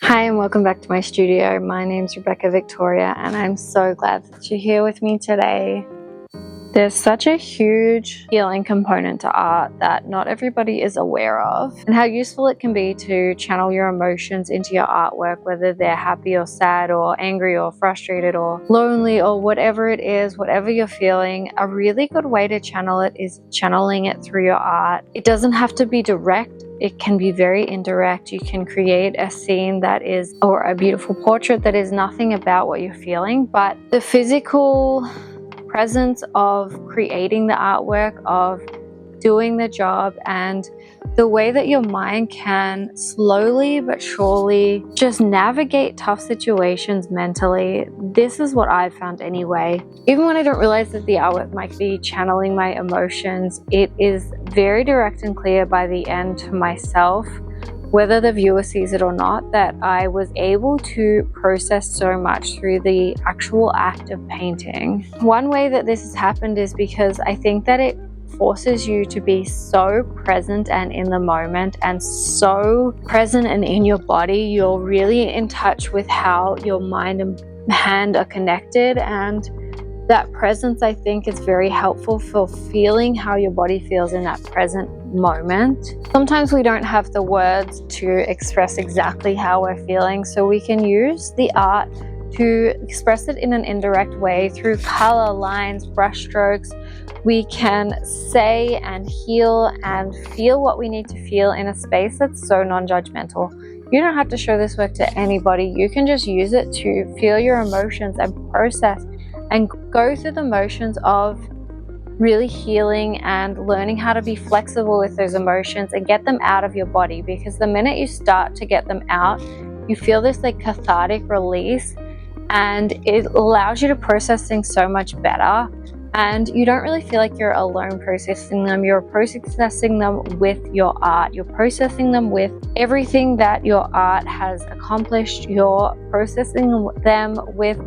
Hi and welcome back to my studio. My name's Rebecca Victoria and I'm so glad that you're here with me today. There's such a huge healing component to art that not everybody is aware of, and how useful it can be to channel your emotions into your artwork, whether they're happy or sad or angry or frustrated or lonely or whatever it is, whatever you're feeling. A really good way to channel it is channeling it through your art. It doesn't have to be direct. It can be very indirect. You can create a scene that is, or a beautiful portrait that is nothing about what you're feeling, but the physical presence of creating the artwork, of doing the job, and the way that your mind can slowly but surely just navigate tough situations mentally. This is what I've found anyway. Even when I don't realize that the artwork might be channeling my emotions, it is very direct and clear by the end to myself, whether the viewer sees it or not, that I was able to process so much through the actual act of painting. One way that this has happened is because I think that it forces you to be so present and in the moment, and so present and in your body. You're really in touch with how your mind and hand are connected, and that presence, I think, is very helpful for feeling how your body feels in that present moment. Sometimes we don't have the words to express exactly how we're feeling, so we can use the art to express it in an indirect way through color, lines, brush strokes. We can say and heal and feel what we need to feel in a space that's so non-judgmental. You don't have to show this work to anybody. You can just use it to feel your emotions and process and go through the motions of really healing and learning how to be flexible with those emotions and get them out of your body. Because the minute you start to get them out, you feel this like cathartic release, and it allows you to process things so much better. And you don't really feel like you're alone processing them. You're processing them with your art. You're processing them with everything that your art has accomplished. You're processing them with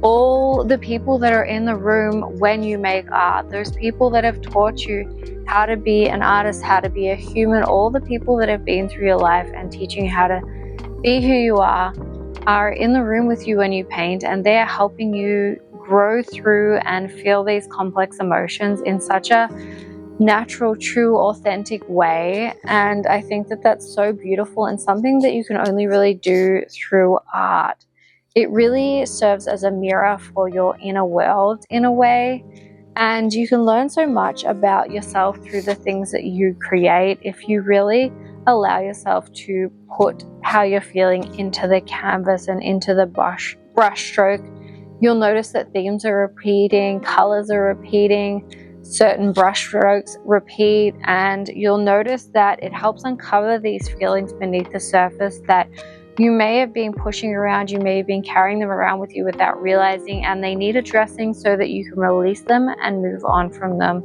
all the people that are in the room when you make art. Those people that have taught you how to be an artist, how to be a human, all the people that have been through your life and teaching you how to be who you are in the room with you when you paint, and they are helping you grow through and feel these complex emotions in such a natural, true, authentic way. And I think that that's so beautiful and something that you can only really do through art. It really serves as a mirror for your inner world in a way, and you can learn so much about yourself through the things that you create if you really allow yourself to put how you're feeling into the canvas and into the brush stroke. You'll notice that themes are repeating, colors are repeating, certain brush strokes repeat, and you'll notice that it helps uncover these feelings beneath the surface that you may have been pushing around, you may have been carrying them around with you without realizing, and they need addressing so that you can release them and move on from them.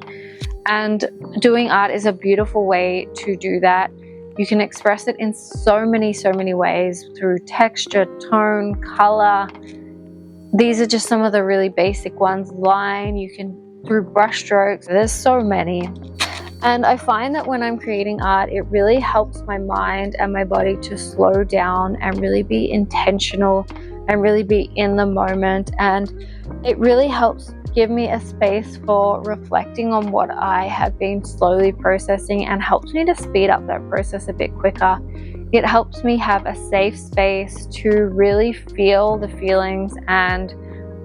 And doing art is a beautiful way to do that. You can express it in so many ways, through texture, tone, color. These are just some of the really basic ones. Line, you can through brush strokes. There's so many. And I find that when I'm creating art, it really helps my mind and my body to slow down and really be intentional and really be in the moment. And it really helps give me a space for reflecting on what I have been slowly processing, and helps me to speed up that process a bit quicker. It helps me have a safe space to really feel the feelings and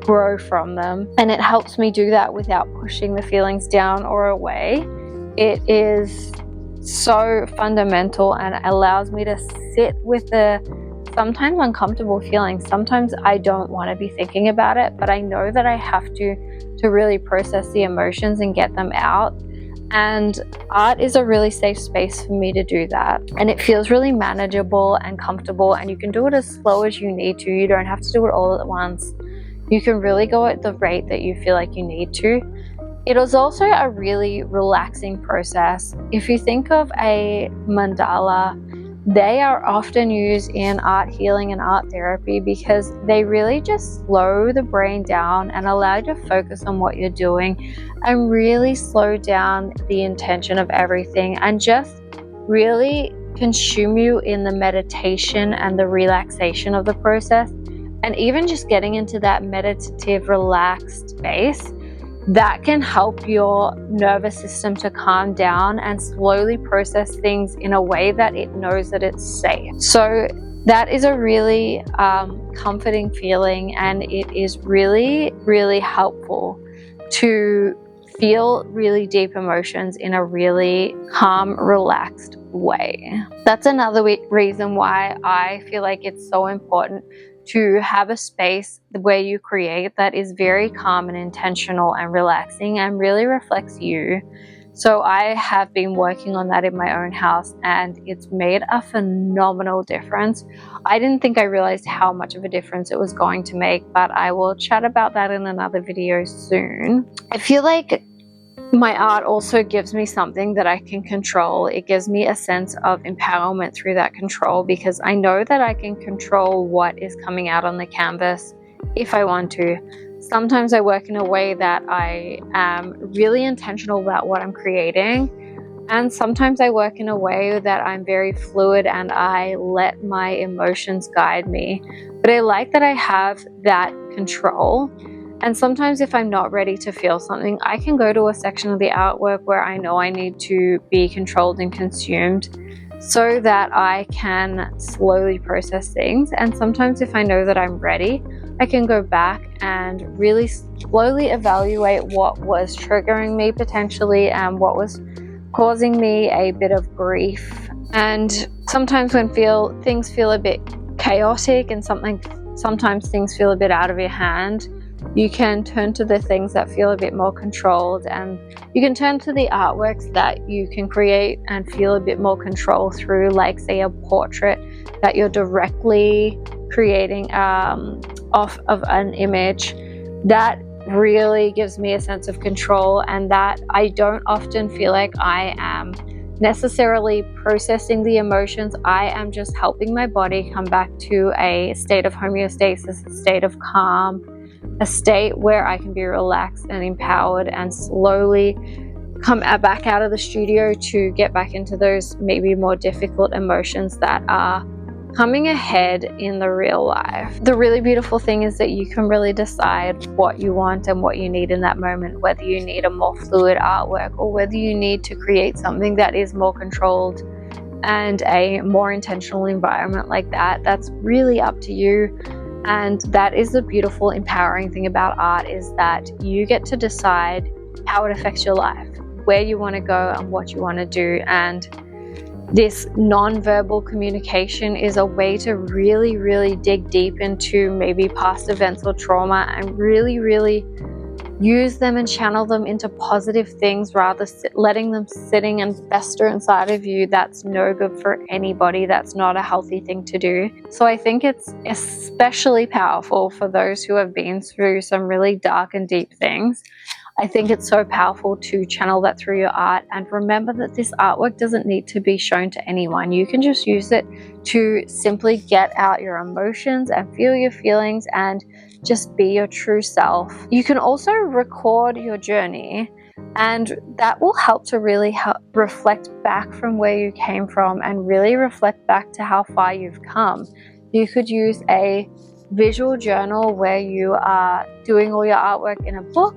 grow from them. And it helps me do that without pushing the feelings down or away. It is so fundamental and allows me to sit with the sometimes uncomfortable feelings. Sometimes I don't want to be thinking about it, but I know that I have to really process the emotions and get them out. And art is a really safe space for me to do that. And it feels really manageable and comfortable, and you can do it as slow as you need to. You don't have to do it all at once. You can really go at the rate that you feel like you need to. It is also a really relaxing process. If you think of a mandala, they are often used in art healing and art therapy because they really just slow the brain down and allow you to focus on what you're doing and really slow down the intention of everything and just really consume you in the meditation and the relaxation of the process. And even just getting into that meditative, relaxed space, that can help your nervous system to calm down and slowly process things in a way that it knows that it's safe. So that is a really comforting feeling, and it is really, really helpful to feel really deep emotions in a really calm, relaxed way. That's another reason why I feel like it's so important to have a space where you create that is very calm and intentional and relaxing and really reflects you. So I have been working on that in my own house, and it's made a phenomenal difference. I didn't think I realized how much of a difference it was going to make, but I will chat about that in another video soon. I feel like my art also gives me something that I can control. It gives me a sense of empowerment through that control, because I know that I can control what is coming out on the canvas if I want to. Sometimes I work in a way that I am really intentional about what I'm creating, and sometimes I work in a way that I'm very fluid and I let my emotions guide me. But I like that I have that control. And sometimes if I'm not ready to feel something, I can go to a section of the artwork where I know I need to be controlled and consumed so that I can slowly process things. And sometimes if I know that I'm ready, I can go back and really slowly evaluate what was triggering me potentially and what was causing me a bit of grief. And sometimes when things feel a bit chaotic and sometimes things feel a bit out of your hand, you can turn to the things that feel a bit more controlled, and you can turn to the artworks that you can create and feel a bit more control through, like say a portrait that you're directly creating off of an image. That really gives me a sense of control, and that I don't often feel like I am necessarily processing the emotions. I am just helping my body come back to a state of homeostasis, a state of calm, a state where I can be relaxed and empowered and slowly come back out of the studio to get back into those maybe more difficult emotions that are coming ahead in the real life. The really beautiful thing is that you can really decide what you want and what you need in that moment, whether you need a more fluid artwork or whether you need to create something that is more controlled and a more intentional environment like that. That's really up to you. And that is the beautiful, empowering thing about art, is that you get to decide how it affects your life, where you want to go and what you want to do. And this non-verbal communication is a way to really, really dig deep into maybe past events or trauma and really, really use them and channel them into positive things, rather letting them sitting and fester inside of you. That's no good for anybody. That's not a healthy thing to do. So I think it's especially powerful for those who have been through some really dark and deep things. I think it's so powerful to channel that through your art, and remember that this artwork doesn't need to be shown to anyone. You can just use it to simply get out your emotions and feel your feelings and just be your true self. You can also record your journey, and that will help to really reflect back from where you came from and really reflect back to how far you've come. You could use a visual journal where you are doing all your artwork in a book,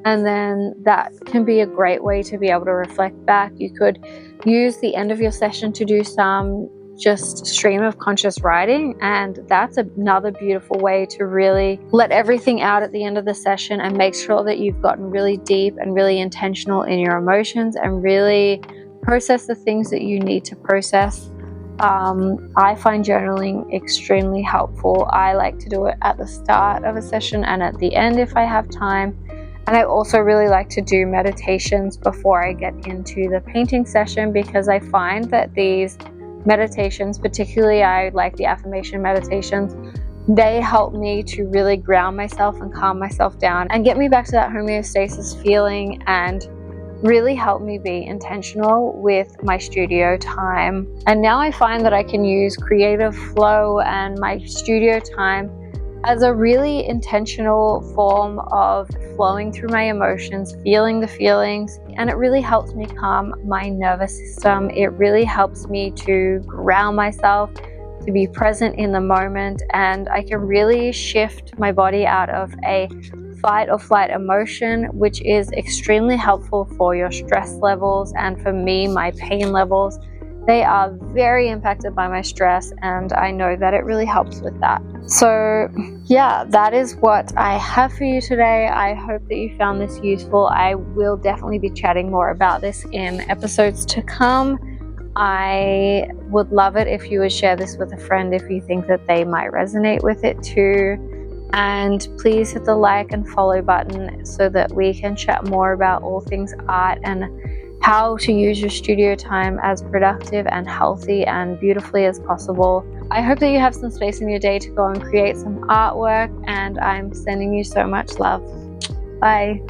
and then that can be a great way to be able to reflect back. You could use the end of your session to do some just stream of conscious writing, and that's another beautiful way to really let everything out at the end of the session and make sure that you've gotten really deep and really intentional in your emotions and really process the things that you need to process. I find journaling extremely helpful. I like to do it at the start of a session and at the end if I have time. And I also really like to do meditations before I get into the painting session, because I find that these meditations, particularly I like the affirmation meditations, they help me to really ground myself and calm myself down and get me back to that homeostasis feeling, and really help me be intentional with my studio time. And now I find that I can use creative flow and my studio time as a really intentional form of flowing through my emotions, feeling the feelings, and it really helps me calm my nervous system. It really helps me to ground myself, to be present in the moment, and I can really shift my body out of a fight or flight emotion, which is extremely helpful for your stress levels, and for me, my pain levels. They are very impacted by my stress, and I know that it really helps with that. So yeah, that is what I have for you today. I hope that you found this useful. I will definitely be chatting more about this in episodes to come. I would love it if you would share this with a friend if you think that they might resonate with it too. And please hit the like and follow button so that we can chat more about all things art and how to use your studio time as productive and healthy and beautifully as possible. I hope that you have some space in your day to go and create some artwork, and I'm sending you so much love. Bye.